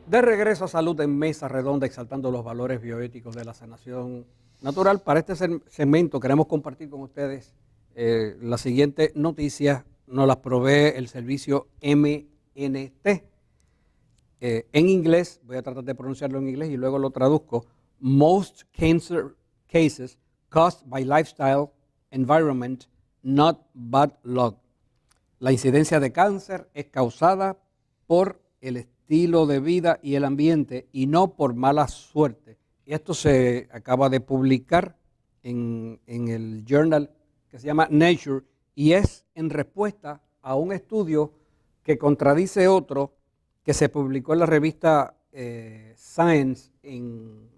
De regreso a Salud en Mesa Redonda, exaltando los valores bioéticos de la sanación natural. Para este segmento queremos compartir con ustedes la siguiente noticia. Nos las provee el servicio MNT. En inglés, voy a tratar de pronunciarlo en inglés y luego lo traduzco. Most cancer cases caused by lifestyle, environment, not bad luck. La incidencia de cáncer es causada por el estilo de vida y el ambiente y no por mala suerte. Esto se acaba de publicar en el journal que se llama Nature y es en respuesta a un estudio que contradice otro que se publicó en la revista Science en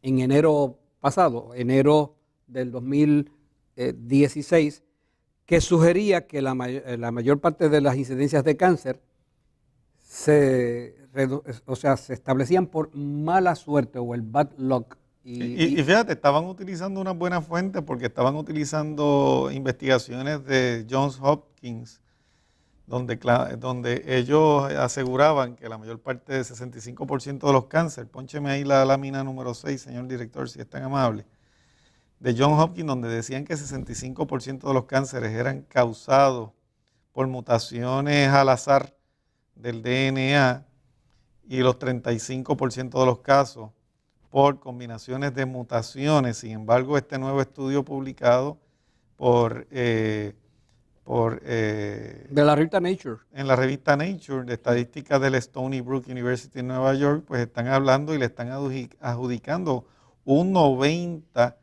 enero pasado, enero del 2016, que sugería que la mayor parte de las incidencias de cáncer se establecían por mala suerte o el bad luck. Y fíjate, estaban utilizando una buena fuente porque estaban utilizando investigaciones de Johns Hopkins, donde ellos aseguraban que la mayor parte del 65% de los cánceres, póncheme ahí la lámina número 6, señor director, si es tan amable, de Johns Hopkins, donde decían que 65% de los cánceres eran causados por mutaciones al azar del DNA y los 35% de los casos por combinaciones de mutaciones. Sin embargo, este nuevo estudio publicado de la revista Nature, en la revista Nature, de estadísticas del Stony Brook University en Nueva York, pues están hablando y le están adjudicando un 90%,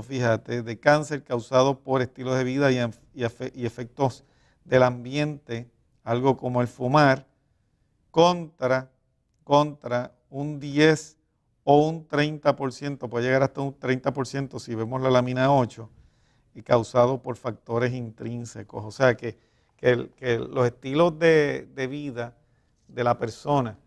fíjate, de cáncer causado por estilos de vida y efectos del ambiente, algo como el fumar, contra un 10 o un 30%, puede llegar hasta un 30% si vemos la lámina 8, y causado por factores intrínsecos. O sea que los estilos de vida de la persona,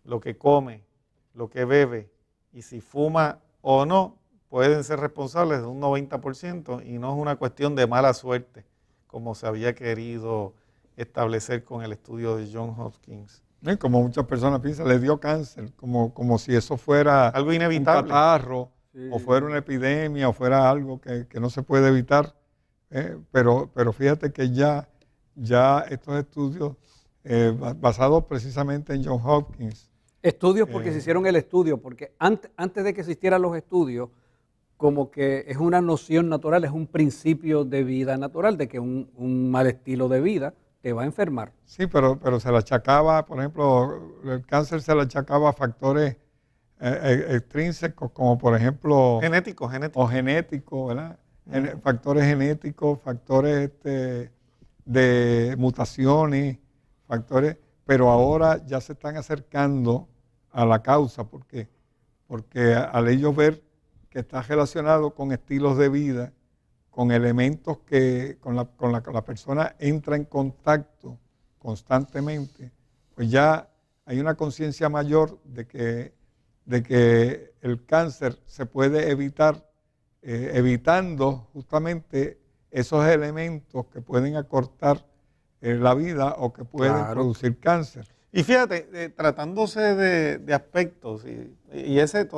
lo que come, lo que bebe y si fuma o no, pueden ser responsables de un 90% y no es una cuestión de mala suerte, como se había querido establecer con el estudio de Johns Hopkins. Como muchas personas piensan, le dio cáncer, como si eso fuera algo inevitable, un catarro, sí, o fuera una epidemia, o fuera algo que no se puede evitar. Pero fíjate que ya estos estudios, basados precisamente en Johns Hopkins. Estudios porque se hicieron el estudio, porque antes de que existieran los estudios, como que es una noción natural, es un principio de vida natural, de que un mal estilo de vida te va a enfermar. Sí, pero se le achacaba, por ejemplo, el cáncer se le achacaba a factores extrínsecos, como por ejemplo... Genéticos. O genéticos, ¿verdad? Factores genéticos, factores de mutaciones, pero ahora ya se están acercando a la causa, porque al ellos ver que está relacionado con estilos de vida, con elementos que con la persona entra en contacto constantemente, pues ya hay una conciencia mayor de que el cáncer se puede evitar evitando justamente esos elementos que pueden acortar la vida o que pueden producir cáncer. Y fíjate, tratándose de aspectos, y ese 10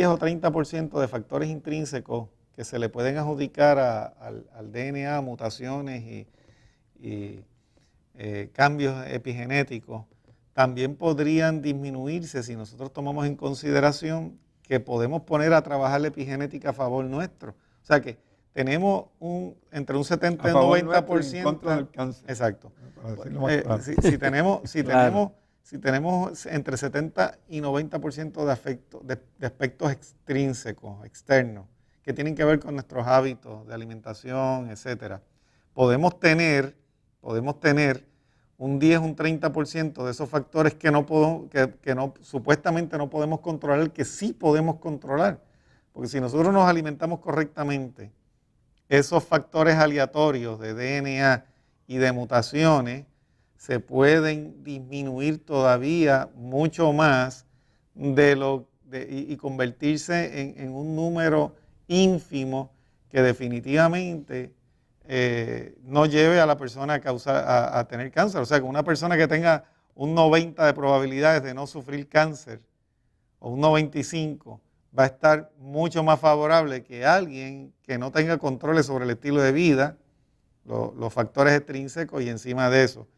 o 30% de factores intrínsecos que se le pueden adjudicar al DNA, mutaciones y cambios epigenéticos, también podrían disminuirse si nosotros tomamos en consideración que podemos poner a trabajar la epigenética a favor nuestro. O sea que tenemos entre un 70 y un 90% en contra del cáncer. Exacto. Claro. Si tenemos entre 70 y 90% de aspectos extrínsecos, externos, que tienen que ver con nuestros hábitos de alimentación, etcétera, podemos tener un 10, un 30% de esos factores que supuestamente no podemos controlar, que sí podemos controlar. Porque si nosotros nos alimentamos correctamente, esos factores aleatorios de DNA y de mutaciones se pueden disminuir todavía mucho más y convertirse en un número ínfimo que definitivamente no lleve a la persona a tener cáncer. O sea, que una persona que tenga un 90 de probabilidades de no sufrir cáncer, o un 95, va a estar mucho más favorable que alguien que no tenga controles sobre el estilo de vida, los factores extrínsecos, y encima de eso,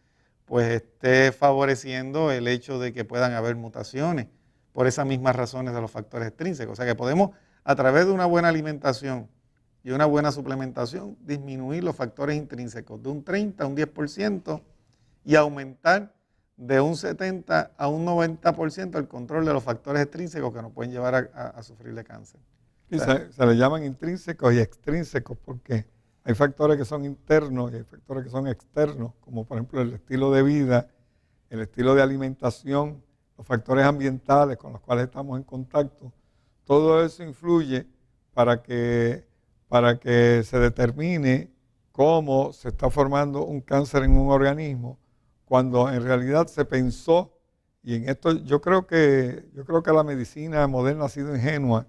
pues esté favoreciendo el hecho de que puedan haber mutaciones por esas mismas razones de los factores extrínsecos. O sea que podemos, a través de una buena alimentación y una buena suplementación, disminuir los factores intrínsecos de un 30 a un 10% y aumentar de un 70 a un 90% el control de los factores extrínsecos que nos pueden llevar a sufrir de cáncer. Y se le llaman intrínsecos y extrínsecos porque hay factores que son internos y hay factores que son externos, como por ejemplo el estilo de vida, el estilo de alimentación, los factores ambientales con los cuales estamos en contacto. Todo eso influye para que se determine cómo se está formando un cáncer en un organismo, cuando en realidad se pensó, y en esto yo creo que la medicina moderna ha sido ingenua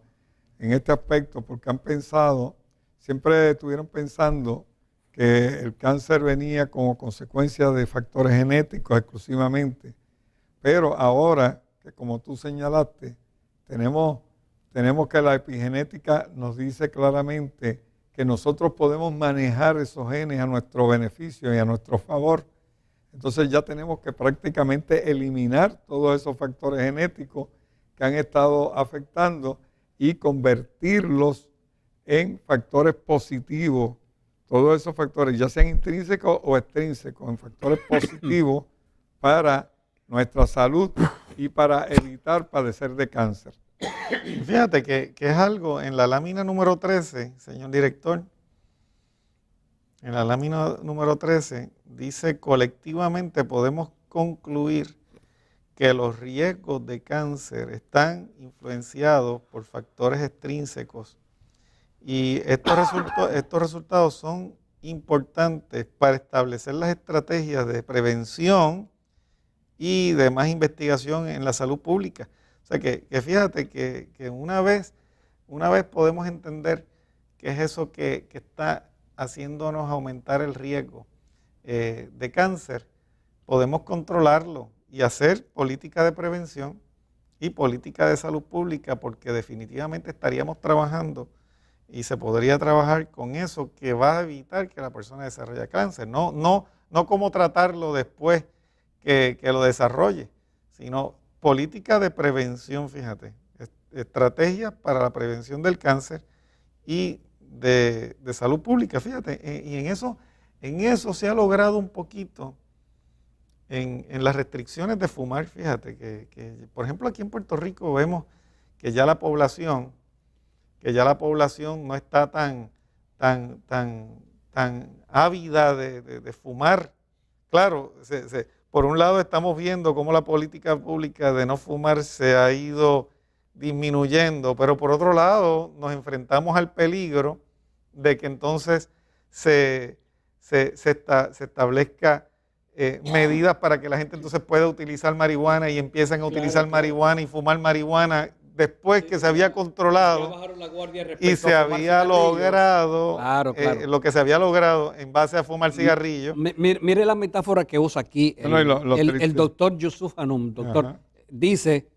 en este aspecto, porque han pensado, siempre estuvieron pensando que el cáncer venía como consecuencia de factores genéticos exclusivamente, pero ahora que, como tú señalaste, tenemos que la epigenética nos dice claramente que nosotros podemos manejar esos genes a nuestro beneficio y a nuestro favor. Entonces ya tenemos que prácticamente eliminar todos esos factores genéticos que han estado afectando y convertirlos en factores positivos. Todos esos factores, ya sean intrínsecos o extrínsecos, en factores positivos para nuestra salud y para evitar padecer de cáncer. Fíjate que es algo en la lámina número 13, señor director. En la lámina número 13 dice: colectivamente podemos concluir que los riesgos de cáncer están influenciados por factores extrínsecos, y estos resultados son importantes para establecer las estrategias de prevención y de más investigación en la salud pública. O sea que fíjate que una vez podemos entender qué es eso que está haciéndonos aumentar el riesgo de cáncer, podemos controlarlo y hacer política de prevención y política de salud pública, porque definitivamente estaríamos trabajando y se podría trabajar con eso que va a evitar que la persona desarrolle cáncer. No cómo tratarlo después que lo desarrolle, sino política de prevención, fíjate, estrategias para la prevención del cáncer y de salud pública, fíjate, y en eso se ha logrado un poquito en las restricciones de fumar. Fíjate que, por ejemplo, aquí en Puerto Rico vemos que ya la población no está tan ávida de fumar. Claro, por un lado estamos viendo cómo la política pública de no fumar se ha ido disminuyendo, pero por otro lado nos enfrentamos al peligro de que entonces se establezca medidas para que la gente entonces pueda utilizar marihuana y empiezan a utilizar marihuana y fumar marihuana después que se había controlado y se había logrado lo que se había logrado en base a fumar cigarrillos. Mire la metáfora que usa aquí el doctor Yusuf Hanum, doctor, dice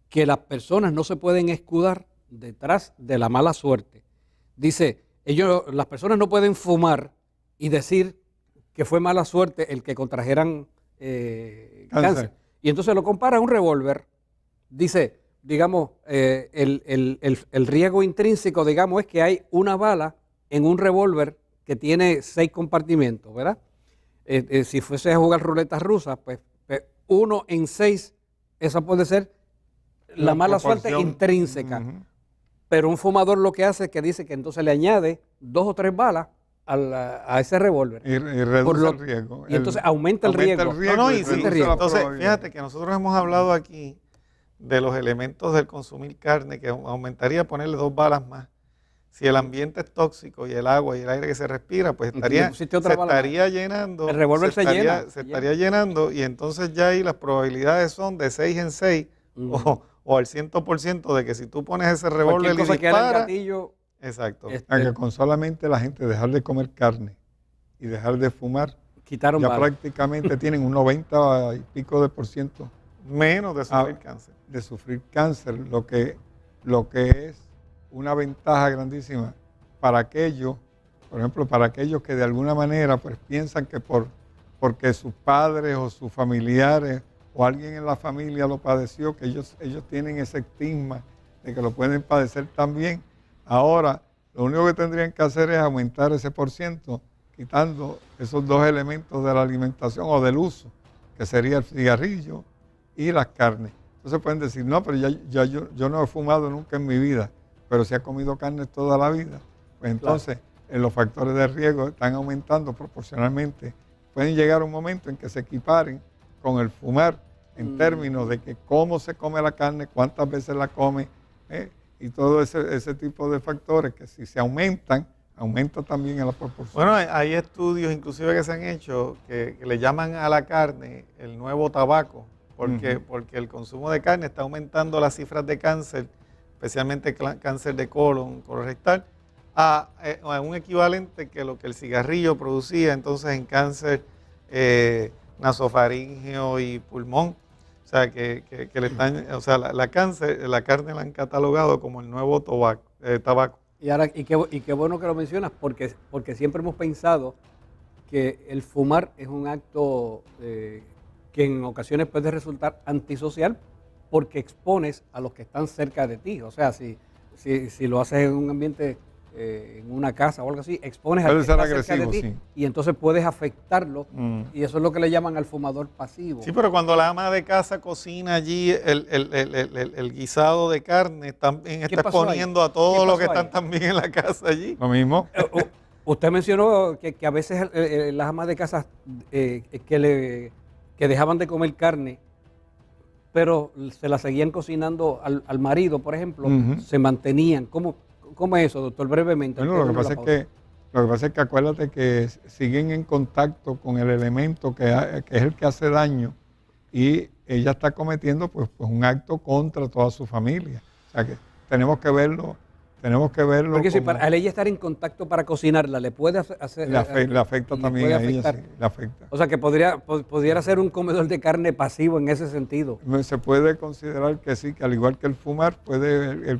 que las personas no se pueden escudar detrás de la mala suerte. Dice, las personas no pueden fumar y decir que fue mala suerte el que contrajeran cáncer. Y entonces lo compara a un revólver. Dice, digamos, el riesgo intrínseco, digamos, es que hay una bala en un revólver que tiene 6 compartimentos, ¿verdad? Si fuese a jugar ruletas rusas, pues 1 en 6, esa puede ser la mala suerte intrínseca. Pero un fumador lo que hace es que dice que entonces le añade 2 o 3 balas a ese revólver. Y reduce el riesgo. Y entonces aumenta el riesgo. Entonces, fíjate que nosotros hemos hablado aquí de los elementos del consumir carne, que aumentaría ponerle 2 balas más. Si el ambiente es tóxico y el agua y el aire que se respira, pues se estaría llenando. El revólver se estaría llenando, y entonces ya ahí las probabilidades son de 6 en 6 o al 100% de que si tú pones ese revólver y disparas, exacto. Aunque con solamente la gente dejar de comer carne y dejar de fumar, Quitaron ya balas. prácticamente tienen un 90 y pico de por ciento Menos de sufrir cáncer. de sufrir cáncer, lo que es una ventaja grandísima para aquellos, por ejemplo, para aquellos que de alguna manera pues piensan que porque sus padres o sus familiares o alguien en la familia lo padeció, que ellos tienen ese estigma de que lo pueden padecer también. Ahora, lo único que tendrían que hacer es aumentar ese por ciento, quitando esos dos elementos de la alimentación o del uso, que sería el cigarrillo y las carnes. Entonces pueden decir, no, pero yo no he fumado nunca en mi vida, pero si ha comido carne toda la vida, pues entonces los factores de riesgo están aumentando proporcionalmente. Pueden llegar a un momento en que se equiparen con el fumar en términos de que cómo se come la carne, cuántas veces la come, y todo ese tipo de factores que si se aumentan, aumenta también en la proporción. Bueno, hay estudios inclusive que se han hecho que le llaman a la carne el nuevo tabaco, porque el consumo de carne está aumentando las cifras de cáncer, especialmente cáncer de colon, colorectal, a un equivalente que lo que el cigarrillo producía entonces en cáncer nasofaríngeo y pulmón. O sea, que le están, o sea, la carne la han catalogado como el nuevo tabaco. Y ahora, y qué bueno que lo mencionas, porque siempre hemos pensado que el fumar es un acto que en ocasiones puede resultar antisocial porque expones a los que están cerca de ti. O sea, si lo haces en un ambiente, en una casa o algo así, expones a los que están cerca de ti, sí. Y entonces puedes afectarlo. Y eso es lo que le llaman al fumador pasivo. Sí, pero cuando la ama de casa cocina allí el guisado de carne, también está exponiendo a todos los que están también en la casa allí. Lo mismo. Usted mencionó que a veces las amas de casa que dejaban de comer carne, pero se la seguían cocinando al marido, por ejemplo, se mantenían. ¿Cómo es eso, doctor? Brevemente. Bueno, lo que pasa es que acuérdate que siguen en contacto con el elemento que es el que hace daño, y ella está cometiendo pues un acto contra toda su familia. O sea que tenemos que verlo. Porque si al ella estar en contacto para cocinarla, le puede hacer... Le afecta también a ella, sí, le afecta. O sea que pudiera ser un comedor de carne pasivo en ese sentido. Se puede considerar que sí, que al igual que el fumar, puede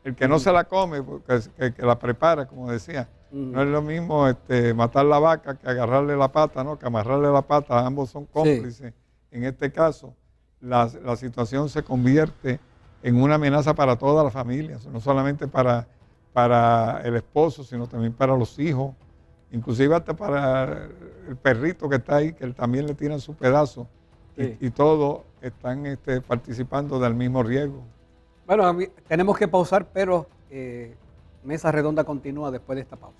el que no se la come, que la prepara, como decía. No es lo mismo matar la vaca que agarrarle la pata, ¿no? Que amarrarle la pata, ambos son cómplices. Sí. En este caso, la situación se convierte en una amenaza para toda la familia, no solamente para el esposo, sino también para los hijos, inclusive hasta para el perrito que está ahí, que él también le tiran su pedazo, sí. y todos están participando del mismo riesgo. Bueno, tenemos que pausar, pero Mesa Redonda continúa después de esta pausa.